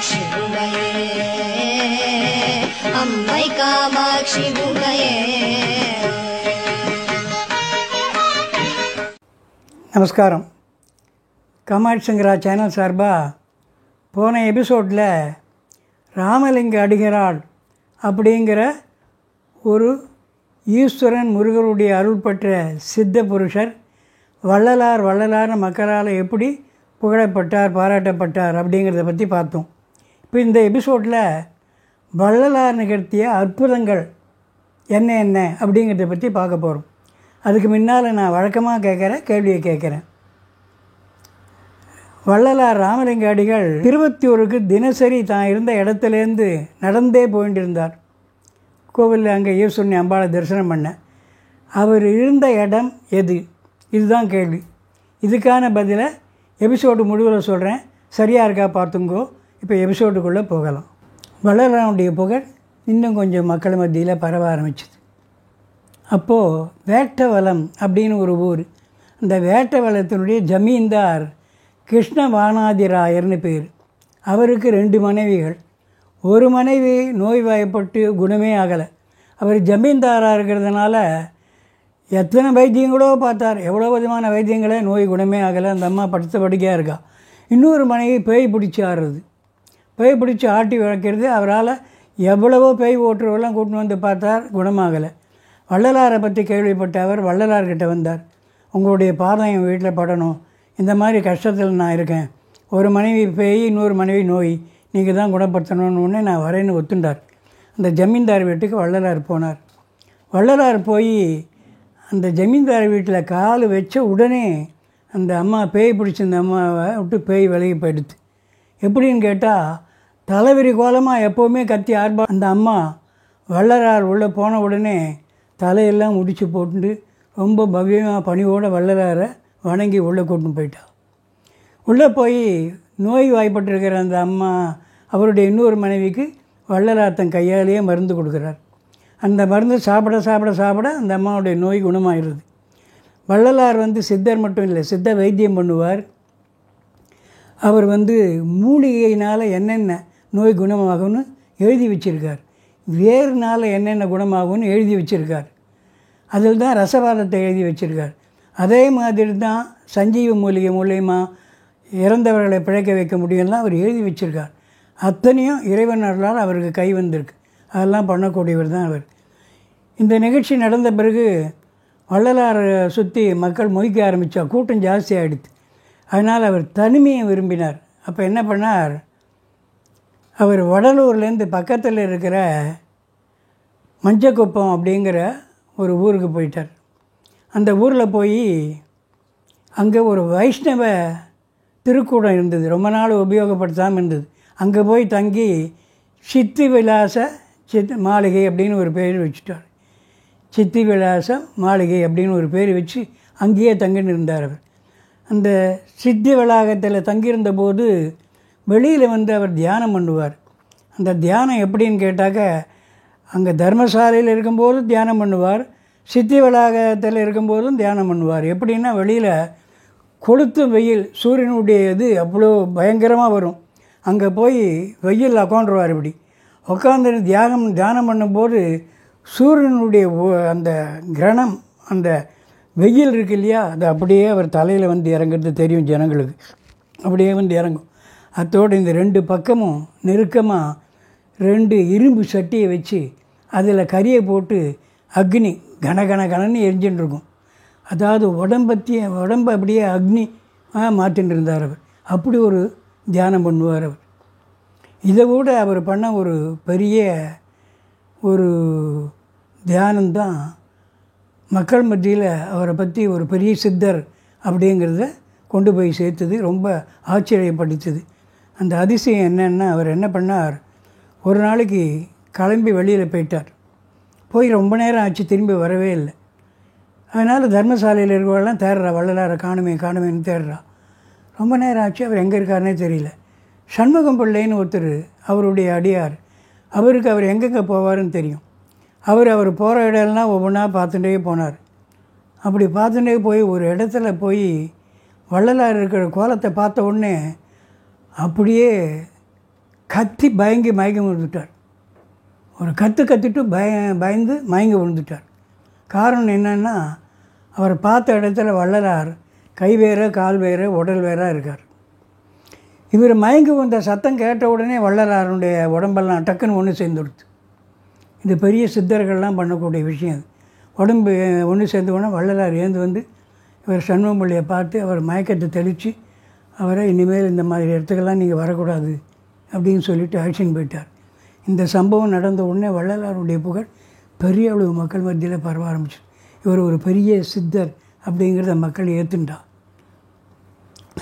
காமாட்சி உமையே, அம்மை காமாட்சி உமையே. நமஸ்காரம். காமாட்சி சங்கரா சேனல் சார்பாக போன எபிசோடில் ராமலிங்க அடிகளார் அப்படிங்கிற ஒரு ஈஸ்வரன் முருகருடைய அருள் பெற்ற சித்த புருஷர் வள்ளலார் மக்களால் எப்படி புகழப்பட்டார், பாராட்டப்பட்டார் அப்படிங்கிறத பற்றி பார்த்தோம். இப்போ இந்த எபிசோடில் வள்ளலார் நிகழ்த்திய அற்புதங்கள் என்ன அப்படிங்கிறத பற்றி பார்க்க போகிறோம். அதுக்கு முன்னால் நான் வழக்கமாக கேட்குற கேள்வியை கேட்குறேன். வள்ளலார் ராமலிங்க அடிகள் திருவத்தியூருக்கு தினசரி தான் இருந்த இடத்துலேருந்து நடந்தே போயிட்டு இருந்தார். கோவிலில் அங்கே ஈஸ்வரனை அம்பாளை தரிசனம் பண்ண. அவர் இருந்த இடம் எது? இதுதான் கேள்வி. இதுக்கான பதிலை எபிசோடு முடிவில் சொல்கிறேன். சரியாக இருக்கா பார்த்துங்கோ. இப்போ எபிசோடுக்குள்ளே போகலாம். வள்ளலாருடைய புகழ் இன்னும் கொஞ்சம் மக்கள் மத்தியில் பரவ ஆரம்பிச்சிது. அப்போது வேட்டவலம் அப்படின்னு ஒரு ஊர். அந்த வேட்டவலத்தினுடைய ஜமீன்தார் கிருஷ்ணவானாதிராயர்னு பேர். அவருக்கு 2 மனைவிகள். ஒரு மனைவி நோய்வாய்ப்பட்டு குணமே ஆகலை. அவர் ஜமீன்தாராக இருக்கிறதுனால எத்தனை வைத்தியங்களோ பார்த்தார், எவ்வளோ விதமான வைத்தியங்களே நோய் குணமே ஆகலை. அந்த அம்மா படுத்த படுக்கையாக இருக்கா. இன்னொரு மனைவி பேய் பிடிச்சி ஆடுறது, பேய் பிடிச்சி ஆட்டி வளர்க்கிறது. அவரால் எவ்வளவோ பேய் ஓட்டுறவெல்லாம் கூட்டின்னு வந்து பார்த்தார், குணமாகலை. வள்ளலாரை பற்றி கேள்விப்பட்ட அவர் வள்ளலார்கிட்ட வந்தார். உங்களுடைய பாதம் என் வீட்டில் படணும், இந்த மாதிரி கஷ்டத்தில் நான் இருக்கேன், ஒரு மனைவி பேய் இன்னொரு மனைவி நோய், நீங்கள் தான் குணப்படுத்தணுன்னு நான் வரேன்னு ஒத்துண்டார். அந்த ஜமீன்தார் வீட்டுக்கு வள்ளலார் போனார். வள்ளலார் போய் அந்த ஜமீன்தார் வீட்டில் கால் வச்ச உடனே அந்த அம்மா பேய் பிடிச்சிருந்த அம்மாவை விட்டு பேய் விலகி போயிடுது. எப்படின்னு கேட்டால் தலைவிரி கோலமாக எப்போவுமே கத்தி ஆர்ப்பா. அந்த அம்மா வள்ளலார் உள்ளே போன உடனே தலையெல்லாம் முடிச்சு போட்டு ரொம்ப பவ்யமாக பணியோடு வள்ளலாரை வணங்கி உள்ளே கூட்டின்னு போயிட்டா. உள்ளே போய் நோய் வாய்ப்பட்டிருக்கிற அந்த அம்மா அவருடைய இன்னொரு மனைவிக்கு வள்ளலார் தன் கையாலேயே மருந்து கொடுக்குறார். அந்த மருந்து சாப்பிட அந்த அம்மாவுடைய நோய் குணமாகிடுது. வள்ளலார் சித்தர் மட்டும் இல்லை, சித்த வைத்தியம் பண்ணுவார். அவர் மூலிகையினால் என்னென்ன நோய் குணமாகும்னு எழுதி வச்சுருக்கார். வேறுனால் என்னென்ன குணமாகும்னு எழுதி வச்சுருக்கார். அதில் தான் ரசவாதத்தை எழுதி வச்சுருக்கார். அதே மாதிரி தான் சஞ்சீவ மூலிகை மூலயமா இறந்தவர்களை பிழைக்க வைக்க முடியும்லாம் அவர் எழுதி வச்சுருக்கார். அத்தனையும் இறைவன் அருளால் அவருக்கு கை வந்திருக்கு. அதெல்லாம் பண்ணக்கூடியவர் தான் அவர். இந்த நிகழ்ச்சி நடந்த பிறகு வள்ளலாரை சுற்றி மக்கள் மொய்க்க ஆரம்பித்தா, கூட்டம் ஜாஸ்தி ஆகிடுது. அதனால் அவர் தனிமையை விரும்பினார். அப்போ என்ன பண்ணார், அவர் வடலூர்லேருந்து பக்கத்தில் இருக்கிற மஞ்சக்குப்பம் அப்படிங்கிற ஒரு ஊருக்கு போயிட்டார். அந்த ஊரில் போய் அங்கே ஒரு வைஷ்ணவ திருக்கூடம் இருந்தது, ரொம்ப நாள் உபயோகப்படுத்தாமல் இருந்தது. அங்கே போய் தங்கி சித்தி விலாச மாளிகை அப்படின்னு ஒரு பேர் வச்சுட்டார். சித்தி விலாச மாளிகை அப்படின்னு ஒரு பேர் வச்சு அங்கேயே தங்கின்னு இருந்தார் அவர். அந்த சித்தி வளாகத்தில் தங்கியிருந்த போது வெளியில் அவர் தியானம் பண்ணுவார். அந்த தியானம் எப்படின்னு கேட்டாக்க, அங்கே தர்மசாலையில் இருக்கும்போது தியானம் பண்ணுவார், சித்தி வளாகத்தில் இருக்கும்போதும் தியானம் பண்ணுவார். எப்படின்னா வெளியில் கொளுத்தும் வெயில், சூரியனுடைய இது அவ்வளோ பயங்கரமாக வரும். அங்கே போய் வெயில் உட்காந்துருவார். இப்படி உட்காந்து தியானம் பண்ணும்போது சூரியனுடைய அந்த கிரணம், அந்த வெயில் இருக்கு இல்லையா, அது அப்படியே அவர் தலையில் இறங்குறது தெரியும் ஜனங்களுக்கு. அப்படியே இறங்கும். அத்தோடு இந்த 2 பக்கமும் நெருக்கமாக 2 இரும்பு சட்டியை வச்சு அதில் கரியை போட்டு அக்னி கனன்னு எரிஞ்சுட்டு இருக்கும். அதாவது உடம்பை அப்படியே அக்னி மாற்றின்னு இருந்தார் அவர். அப்படி ஒரு தியானம் பண்ணுவார் அவர். இதை விட அவர் பண்ண ஒரு பெரிய ஒரு தியானம்தான் மக்கள் மத்தியில் அவரை பற்றி ஒரு பெரிய சித்தர் அப்படிங்கிறத கொண்டு போய் சேர்த்தது, ரொம்ப ஆச்சரியப்படுத்தது. அந்த அதிசயம் என்னென்னா, அவர் என்ன பண்ணார், ஒரு நாளைக்கு கிளம்பி வெளியில் போயிட்டார். போய் ரொம்ப நேரம் ஆச்சு, திரும்பி வரவே இல்லை. அதனால் தர்மசாலையில் இருக்கிறவெல்லாம் தேடுறா, வள்ளலாரை காணுமேன்னு தேடுறா. ரொம்ப நேரம் ஆச்சு, அவர் எங்கே இருக்காருன்னே தெரியல. சண்முகம் பிள்ளைன்னு ஒருத்தர், அவருடைய அடியார், அவருக்கு அவர் எங்கெங்கே போவார்னு தெரியும். அவர் போகிற இடம்லாம் ஒவ்வொன்றா பார்த்துட்டே போனார். அப்படி பார்த்துட்டே போய் ஒரு இடத்துல போய் வள்ளலார் இருக்கிற கோலத்தை பார்த்த உடனே அப்படியே கத்தி பயங்கி மயங்கி விழுந்துட்டார். ஒரு கத்திட்டு பயந்து மயங்கி விழுந்துட்டார். காரணம் என்னென்னா, அவர் பார்த்த இடத்துல வள்ளலார் கை வேற கால் வேற உடல் வேற இருக்கார். இவர் மயங்கி வந்த சத்தம் கேட்ட உடனே வள்ளலாருடைய உடம்பெல்லாம் டக்குன்னு ஒன்று சேர்ந்துடுது. இது பெரிய சித்தர்கள்லாம் பண்ணக்கூடிய விஷயம். அது உடம்பு ஒன்று சேர்ந்த உடனே வள்ளலார் ஏந்து வந்து இவர் சண்முகமொழியை பார்த்து அவர் மயக்கத்தை தெளித்து அவரை இனிமேல் இந்த மாதிரி இடத்துக்கெல்லாம் நீங்கள் வரக்கூடாது அப்படின்னு சொல்லிவிட்டு ஆக்ஷன் போயிட்டார். இந்த சம்பவம் நடந்த உடனே வள்ளலாருடைய புகழ் பெரிய அளவு மக்கள் மத்தியில் பரவ ஆரம்பிச்சு. இவர் ஒரு பெரிய சித்தர் அப்படிங்கிறத மக்கள் ஏற்றுண்டா.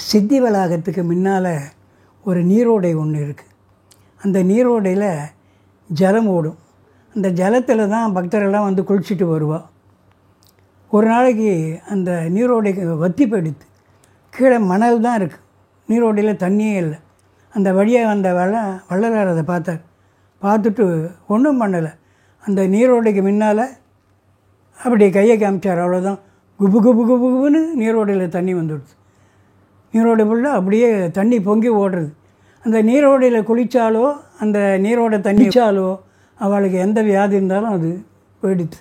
சித்தி வளாகத்துக்கு முன்னால் ஒரு நீரோடை ஒன்று இருக்குது. அந்த நீரோடையில் ஜலம் ஓடும். அந்த ஜலத்தில் தான் பக்தரெல்லாம் வந்து குளிச்சுட்டு வருவாள். ஒரு நாளைக்கு அந்த நீரோடைக்கு வத்தி போயிடுது. கீழே மணல் தான் இருக்குது, நீரோடையில் தண்ணியே இல்லை. அந்த வழியாக அந்த வள்ளலார் அதை பார்த்தார். பார்த்துட்டு ஒன்றும் பண்ணலை. அந்த நீரோடைக்கு முன்னால் அப்படி கையை காமிச்சார். அவ்வளோதான், குபு குபு குபு குபுன்னு நீரோடையில் தண்ணி வந்துடுது. நீரோடை ஃபுல்லாக அப்படியே தண்ணி பொங்கி ஓடுறது. அந்த நீரோடையில் குளித்தாலோ அந்த நீரோடை தண்ணிச்சாலோ அவளுக்கு எந்த வியாதி இருந்தாலும் அது போயிடுது.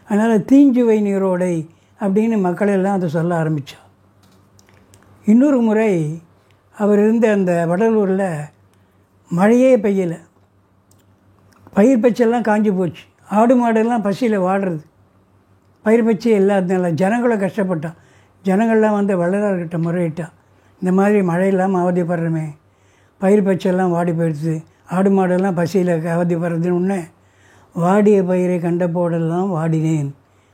அதனால் தீஞ்சுவை நீரோடை அப்படின்னு மக்கள் எல்லாம் அதை சொல்ல ஆரம்பித்தா. இன்னொரு முறை அவர் இருந்த அந்த வடலூரில் மழையே பெய்யலை. பயிர் பச்செல்லாம் காஞ்சி போச்சு. ஆடு மாடெல்லாம் பசியில் வாடுறது. பயிர் பச்சி இல்லாததுனால ஜனங்களும் கஷ்டப்பட்டான். ஜனங்கள்லாம் வந்து வள்ளலார்கிட்ட முறையிட்டான். இந்த மாதிரி மழை இல்லாமல் அவதிப்படுறமே, பயிர் பச்செல்லாம் வாடி போயிடுது, ஆடு மாடெல்லாம் பசியில் அவதிப்படுறதுன்னு உடனே வாடிய பயிரை கண்ட போடெல்லாம் வாடினேன்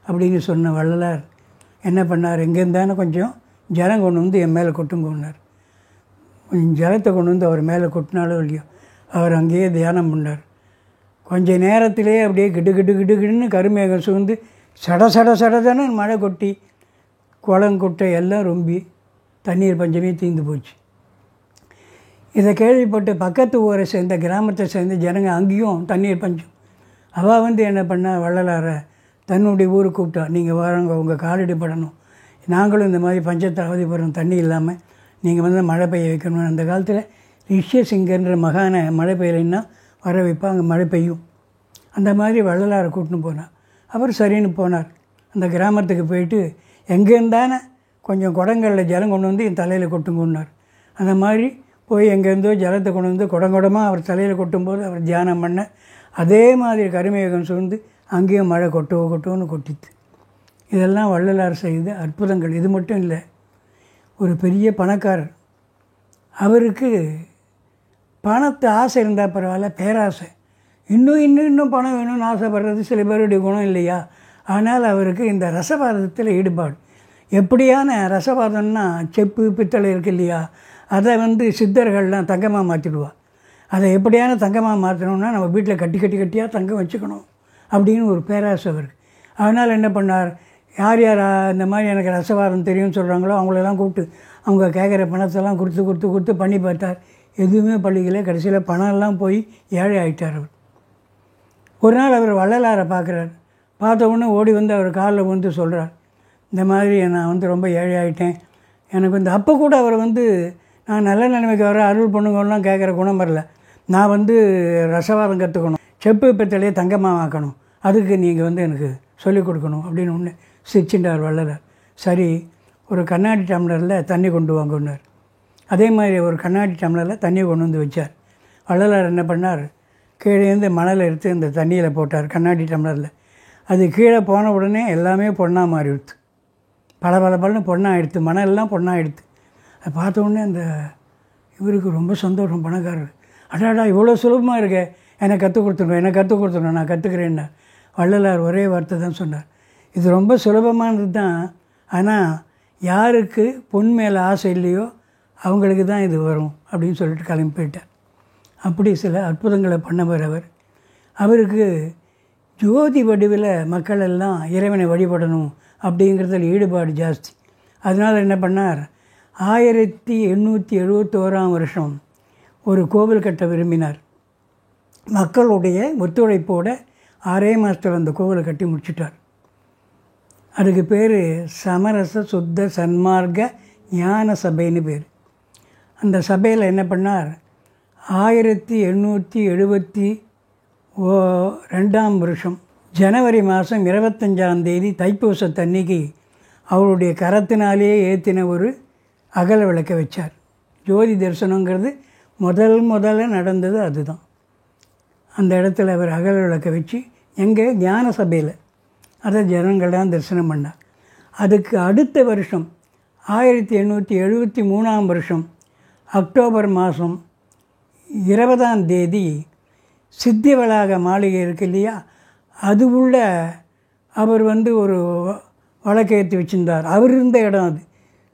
அப்படின்னு சொன்ன வள்ளலார் என்ன பண்ணார், எங்கேருந்தானே கொஞ்சம் ஜலம் கொண்டு வந்து என் மேலே கொட்டுங்கன்னார். கொஞ்சம் ஜலத்தை கொண்டு வந்து அவர் மேலே கொட்டினாலும் இல்லையோ அவர் அங்கேயே தியானம் பண்ணார். கொஞ்சம் நேரத்திலே அப்படியே கிடு கிடு கிடு கிடுன்னு கருமேகம் சூழ்ந்து சட சட சடதானே மழை கொட்டி குளங்குட்டை எல்லாம் ரொம்பி தண்ணீர் பஞ்சமே தீர்ந்து போச்சு. இதை கேள்விப்பட்டு பக்கத்து ஊரை சேர்ந்த கிராமத்தை சேர்ந்த ஜனங்க அங்கேயும் தண்ணீர் பஞ்சம். அவள் வந்து என்ன பண்ணா, வள்ளலாரை தன்னுடைய ஊருக்கு கூப்பிட்டா, நீங்கள் வரவங்க உங்கள் காலடி படணும், நாங்களும் இந்த மாதிரி பஞ்சத்தை அவதிப்படுறோம், தண்ணி இல்லாமல் நீங்கள் வந்து மழை பெய்ய வைக்கணும். அந்த காலத்தில் ரிஷ்யசிங்கர்ன்ற மகானை மழை பெய்யலைன்னா வர வைப்பா, அங்கே மழை பெய்யும். அந்த மாதிரி வள்ளலாரை கூட்டின்னு போனார். அவர் சரின்னு போனார். அந்த கிராமத்துக்கு போயிட்டு எங்கேருந்தானே கொஞ்சம் குடங்களில் ஜலம் கொண்டு வந்து என் தலையில் கொட்டுங்கன்னார். அந்த மாதிரி போய் எங்கேருந்தோ ஜலத்தை கொண்டு வந்து குடங்குடமாக அவர் தலையில் கொட்டும்போது அவர் தியானம் பண்ண அதே மாதிரி கருமேகம் சூழ்ந்து அங்கேயும் மழை கொட்டுவோன்னு கொட்டித்து. இதெல்லாம் வள்ளலார் செய்த அற்புதங்கள். இது மட்டும் இல்லை, ஒரு பெரிய பணக்காரர். அவருக்கு பணத்து ஆசை இருந்தால் பரவாயில்ல, பேராசை. இன்னும் பணம் வேணும்னு ஆசைப்படுறது சில பேருடைய குணம் இல்லையா. ஆனால் அவருக்கு இந்த ரசபாதத்தில் ஈடுபாடு. எப்படியான ரசபாதம்னா, செப்பு பித்தளை இருக்கு இல்லையா, அதை வந்து சித்தர்கள்லாம் தங்கமாக மாற்றிடுவா. அதை எப்படியான தங்கமாக மாற்றணும்னா நம்ம வீட்டில் கட்டியாக தங்கம் வச்சுக்கணும் அப்படின்னு ஒரு பேராசை அவருக்கு. அதனால் என்ன பண்ணார், யார் இந்த மாதிரி எனக்கு ரசவாதம் தெரியும்னு சொல்கிறாங்களோ அவங்களெல்லாம் கூப்பிட்டு அவங்க கேட்குற பணத்தெல்லாம் கொடுத்து பண்ணி பார்த்தார். எதுவுமே பள்ளிகளே. கடைசியில் பணம்லாம் போய் ஏழை ஆகிட்டார் அவர். ஒரு நாள் அவர் வள்ளலாரை பார்க்குறார். பார்த்த உடனே ஓடி வந்து அவர் காலில் வந்து சொல்கிறார், இந்த மாதிரி நான் வந்து ரொம்ப ஏழை ஆகிட்டேன், எனக்கு வந்து அப்போ கூட அவர் வந்து நான் நல்ல நிலைமைக்கு வர அருள் பண்ணுங்கலாம் கேட்குற குணம் வரல. நான் வந்து ரசவாதம் கற்றுக்கணும், செப்பு பித்தளையே தங்கமாக ஆக்கணும், அதுக்கு நீங்கள் வந்து எனக்கு சொல்லிக் கொடுக்கணும் அப்படின்னு ஒன்று சிரிச்சுட்டார் வள்ளலார். சரி, ஒரு கண்ணாடி டம்ளரில் தண்ணி கொண்டு வாங்கினார். அதே மாதிரி ஒரு கண்ணாடி டம்ளரில் தண்ணியை கொண்டு வந்து வச்சார். வள்ளலார் என்ன பண்ணார், கீழேருந்து மணலை எடுத்து இந்த தண்ணியில் போட்டார் கண்ணாடி டம்ளரில். அது கீழே போன உடனே எல்லாமே பொண்ணாக மாறிடுது. பல பொண்ணாக எடுத்து, மணல்லாம் பொண்ணாக எடுத்து. அதை பார்த்த உடனே அந்த இவருக்கு ரொம்ப சந்தோஷம். பணக்காரர், அடாடா இவ்வளோ சுலபமாக இருக்கே, எனக்கு கற்றுக் கொடுத்துருணும், நான் கற்றுக்கிறேன்னா. வள்ளலார் ஒரே வார்த்தை தான் சொன்னார், இது ரொம்ப சுலபமானது தான், ஆனால் யாருக்கு பொன் மேலே ஆசை இல்லையோ அவங்களுக்கு தான் இது வரும் அப்படின்னு சொல்லிட்டு கிளம்பி போயிட்டார். அப்படி சில அற்புதங்களை பண்ணவர் அவர். அவருக்கு ஜோதி வடிவில் மக்கள் எல்லாம் இறைவனை வழிபடணும் அப்படிங்கிறதுல ஈடுபாடு ஜாஸ்தி. அதனால் என்ன பண்ணார், 1871 ஒரு கோவில் கட்ட விரும்பினார். மக்களுடைய ஒத்துழைப்போடு 6 மாதத்தில் அந்த கோவிலை கட்டி முடிச்சிட்டார். அதுக்கு பேர் சமரச சுத்த சன்மார்க்க ஞான சபைன்னு பேர். அந்த சபையில் என்ன பண்ணார், 1872 ஜனவரி மாதம் 25 தைப்பூசத்தன்னைக்கு அவருடைய கரத்தினாலேயே ஏற்றின ஒரு அகல் விளக்க வச்சார். ஜோதி தரிசனங்கிறது முதல்ல நடந்தது அதுதான். அந்த இடத்துல அவர் அகல் விளக்க வச்சு எங்கள் ஞான சபையில் அதை ஜனங்கள்லாம் தரிசனம் பண்ணார். அதுக்கு அடுத்த வருஷம் 1873 அக்டோபர் மாதம் 20 சித்தி வளாக மாளிகை இருக்கு இல்லையா, அது உள்ள அவர் ஒரு வழக்கேற்றி வச்சுருந்தார். அவர் இருந்த இடம் அது.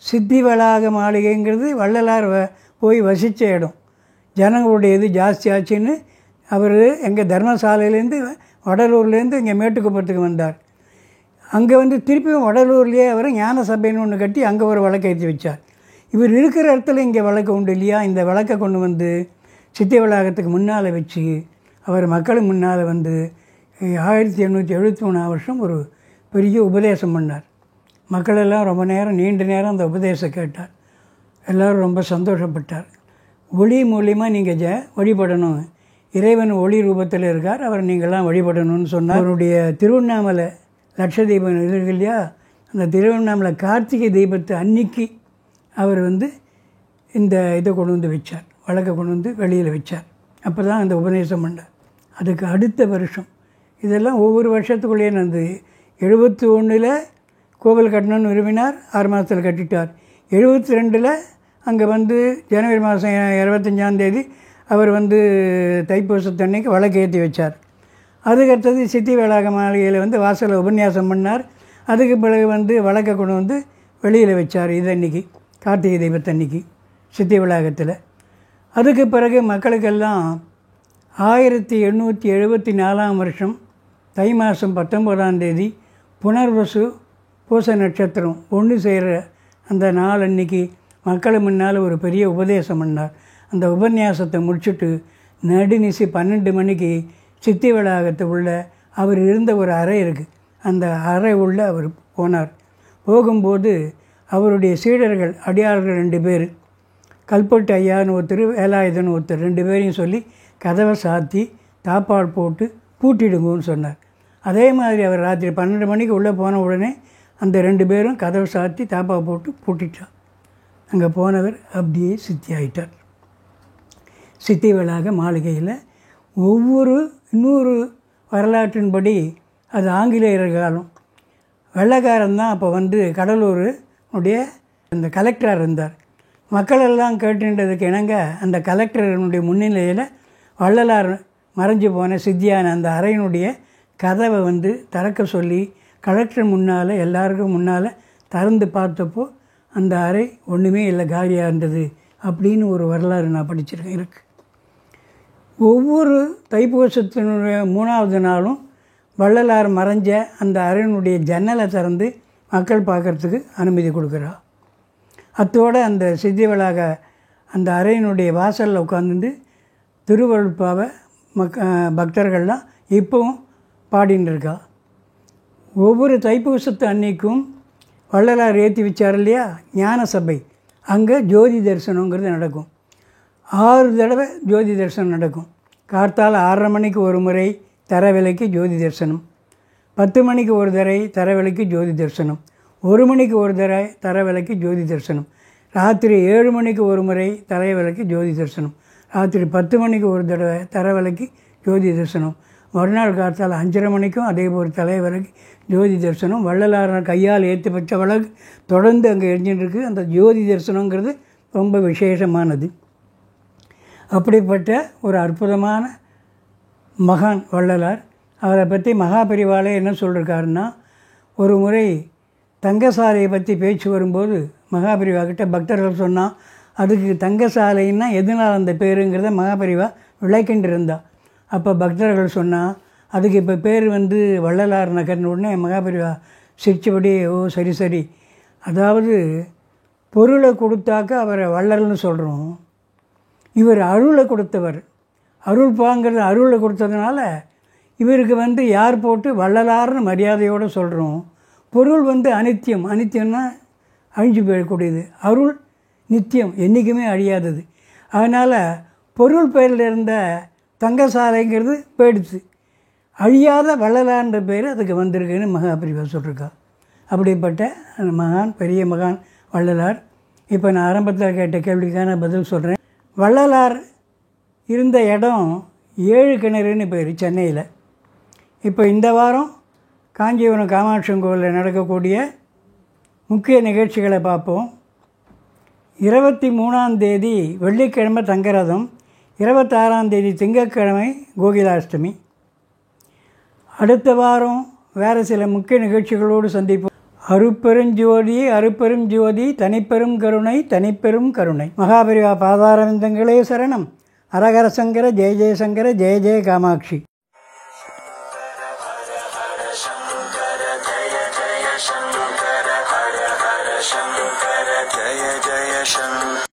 சித்தி வளாக மாளிகைங்கிறது வள்ளலார் போய் வசித்த இடம். ஜனங்களுடையது ஜாஸ்தி ஆச்சுன்னு அவர் எங்கள் தர்மசாலையிலேருந்து வடலூர்லேருந்து இங்கே மேட்டுக்குப்பத்துக்கு வந்தார். அங்கே திருப்பியும் வடலூர்லேயே அவர் ஞான சபைன்னு ஒன்று கட்டி அங்கே ஒரு வழக்கேற்றி வச்சார். இவர் இருக்கிற இடத்துல இங்கே வழக்கு உண்டு இல்லையா, இந்த வழக்கை கொண்டு சித்தி வளாகத்துக்கு முன்னால் வச்சு அவர் மக்களுக்கு முன்னால் 1873 ஒரு பெரிய உபதேசம் பண்ணார். மக்களெல்லாம் ரொம்ப நேரம் நீண்ட நேரம் அந்த உபதேசம் கேட்டார். எல்லோரும் ரொம்ப சந்தோஷப்பட்டார். ஒளி மூலியமாக நீங்கள் வழிபடணும், இறைவன் ஒளி ரூபத்தில் இருக்கார், அவர் நீங்கள்லாம் வழிபடணும்னு சொன்னார். அவருடைய திருவண்ணாமலை லட்சதீபம் இருக்கு இல்லையா, அந்த திருவண்ணாமலை கார்த்திகை தீபத்தை அன்னைக்கு அவர் இந்த இதை கொண்டு வச்சார், வழக்கை கொண்டு வெளியில் வச்சார். அப்போ தான் அந்த உபதேசம் பண்ணார். அதுக்கு அடுத்த வருஷம் இதெல்லாம் ஒவ்வொரு வருஷத்துக்குள்ளேயே நடந்தது. 71 கோவில் கட்டணும்னு விரும்பினார், 6 மாதத்தில் கட்டிட்டார். 72 அங்கே ஜனவரி மாதம் 25 அவர் தைப்பூசத்தன்னைக்கு வழக்கு ஏற்றி வச்சார். அதுக்கடுத்தது சித்தி வளாக மாளிகையில் வாசலில் உபன்யாசம் பண்ணார். அதுக்கு பிறகு வழக்கை கொண்டு வெளியில் வச்சார். இது அன்றைக்கி கார்த்திகை தீபத்தன்னைக்கு சித்தி வளாகத்தில். அதுக்கு பிறகு மக்களுக்கெல்லாம் 1874 தை மாதம் 19 புனர்வசு பூச நட்சத்திரம் ஒன்று செய்கிற அந்த நாள் அன்னைக்கு மக்கள் முன்னால் ஒரு பெரிய உபதேசம் பண்ணார். அந்த உபன்யாசத்தை முடிச்சுட்டு நடுநிசி 12 மணிக்கு சித்தி வளாகத்து உள்ள அவர் இருந்த ஒரு அறை இருக்குது, அந்த அறை உள்ள அவர் போனார். போகும்போது அவருடைய சீடர்கள் அடியார்கள் 2 பேர், கல்பட்டு ஐயான்னு ஒருத்தர், வேலாயுதன் ஒருத்தர், 2 பேரையும் சொல்லி கதவை சாத்தி தாப்பால் போட்டு பூட்டிடுங்கன்னு சொன்னார். அதே மாதிரி அவர் ராத்திரி 12 மணிக்கு உள்ளே போன உடனே அந்த 2 பேரும் கதவை சாத்தி தாப்பா போட்டு பூட்டிட்டார். அங்கே போனவர் அப்படியே சித்தி ஆகிட்டார். சித்தி வளாக மாளிகையில் இன்னொரு வரலாற்றின்படி அது ஆங்கிலேயர் காலம். வெள்ளைக்காரன் தான் அப்போ கடலூருடைய அந்த கலெக்டராக இருந்தார். மக்களெல்லாம் கேட்டுன்றதுக்கு இணங்க அந்த கலெக்டரினுடைய முன்னிலையில் வள்ளலார் மறைஞ்சு போன சித்தியான அந்த அறையினுடைய கதவை திறக்க சொல்லி கலெக்டர் முன்னால் எல்லாருக்கும் முன்னால் திறந்து பார்த்தப்போ அந்த அறை ஒன்றுமே இல்லை, காலியாக இருந்தது அப்படின்னு ஒரு வரலாறு நான் படிச்சிருக்கேன் இருக்குது. ஒவ்வொரு தைப்பூசத்தினுடைய 3வது நாளும் வள்ளலார் மறைஞ்ச அந்த அறையினுடைய ஜன்னலை திறந்து மக்கள் பார்க்குறதுக்கு அனுமதி கொடுக்குறா. அத்தோடு அந்த சித்தி வளாக அந்த அறையினுடைய வாசலில் உட்காந்துட்டு திருவள்ளுப்பாவை பக்தர்கள்லாம் இப்போவும் பாடின்னு இருக்கா. ஒவ்வொரு தைப்பூசத்து அன்னைக்கும் வள்ளலார் ஏற்றி வச்சார் இல்லையா ஞான சபை, அங்கே ஜோதி தரிசனங்கிறது நடக்கும். 6 தடவை ஜோதி தரிசனம் நடக்கும். கார்த்தால் 6:30 மணிக்கு ஒரு முறை தரவிலைக்கு ஜோதி தரிசனம், 10 மணிக்கு ஒரு தடவை தரவிலைக்கு ஜோதி தரிசனம், 1 மணிக்கு ஒரு தடவை தரவிலைக்கு ஜோதி தரிசனம், ராத்திரி 7 மணிக்கு ஒரு முறை தரவிலைக்கு ஜோதி தரிசனம், ராத்திரி 10 மணிக்கு ஒரு தடவை தரவிலைக்கு ஜோதி தரிசனம், மறுநாள் காத்தால் 5:30 மணிக்கும் அதே போல் தலைவருக்கு ஜோதி தரிசனம். வள்ளலார் கையால் ஏற்றி வச்ச வழக்கு தொடர்ந்து அங்கே எரிஞ்சின்னு அந்த ஜோதி தரிசனங்கிறது ரொம்ப விசேஷமானது. அப்படிப்பட்ட ஒரு அற்புதமான மகான் வள்ளலார். அவரை பற்றி மகாபெரிவாலே என்ன சொல்லியிருக்காருன்னா, ஒரு முறை தங்கசாலையை பற்றி பேச்சு வரும்போது மகாபெரிவா கிட்ட பக்தர்கள் சொன்னால் அதுக்கு தங்கசாலைன்னா எதனால் அந்த பேருங்கிறத மகாபெரிவா விளக்கின்று இருந்தா. அப்போ பக்தர்கள் சொன்னால் அதுக்கு இப்போ பேர் வள்ளலார் நகர்னு உடனே மகாபெரிவா சிரிச்சபடி, ஓ சரி சரி, அதாவது பொருளை கொடுத்தாக்க அவரை வள்ளல்னு சொல்கிறோம், இவர் அருளை கொடுத்தவர், அருள் பாங்கிறது அருளை கொடுத்ததுனால இவருக்கு யார் போட்டு வள்ளலார்னு மரியாதையோடு சொல்கிறோம். பொருள் அனித்தியம், அனித்தியம்னா அழிஞ்சு போயக்கூடியது, அருள் நித்தியம், என்றைக்குமே அழியாதது. அதனால் பொருள் பேரில் இருந்த தங்கசாலைங்கிறது போயிடுச்சு. அழியாத வள்ளலான்ற பேர் அதுக்கு வந்திருக்குன்னு மகாபிரிவா சொல்லியிருக்கா. அப்படிப்பட்ட அந்த மகான், பெரிய மகான் வள்ளலார். இப்போ நான் ஆரம்பத்தில் கேட்ட கேள்விக்கான பதில் சொல்கிறேன். வள்ளலார் இருந்த இடம் 7 கிணறுன்னு பேர் சென்னையில். இப்போ இந்த வாரம் காஞ்சிபுரம் காமாட்சி கோவிலில் நடக்கக்கூடிய முக்கிய நிகழ்ச்சிகளை பார்ப்போம். 23ஆம் தேதி வெள்ளிக்கிழமை தங்கரதம், 26ஆம் தேதி திங்கட்கிழமை கோகிலாஷ்டமி. அடுத்த வாரம் வேறு சில முக்கிய நிகழ்ச்சிகளோடு சந்திப்போம். அருப்பெருஞ்சோதி அருப்பெரும் ஜோதி தனிப்பெரும் கருணை தனிப்பெரும் கருணை. மகாபெரிவா பாதாரவிந்தங்களே சரணம். அரகர சங்கர ஜெய ஜெயசங்கர ஜெய ஜெய காமாட்சி. Jaya Jaya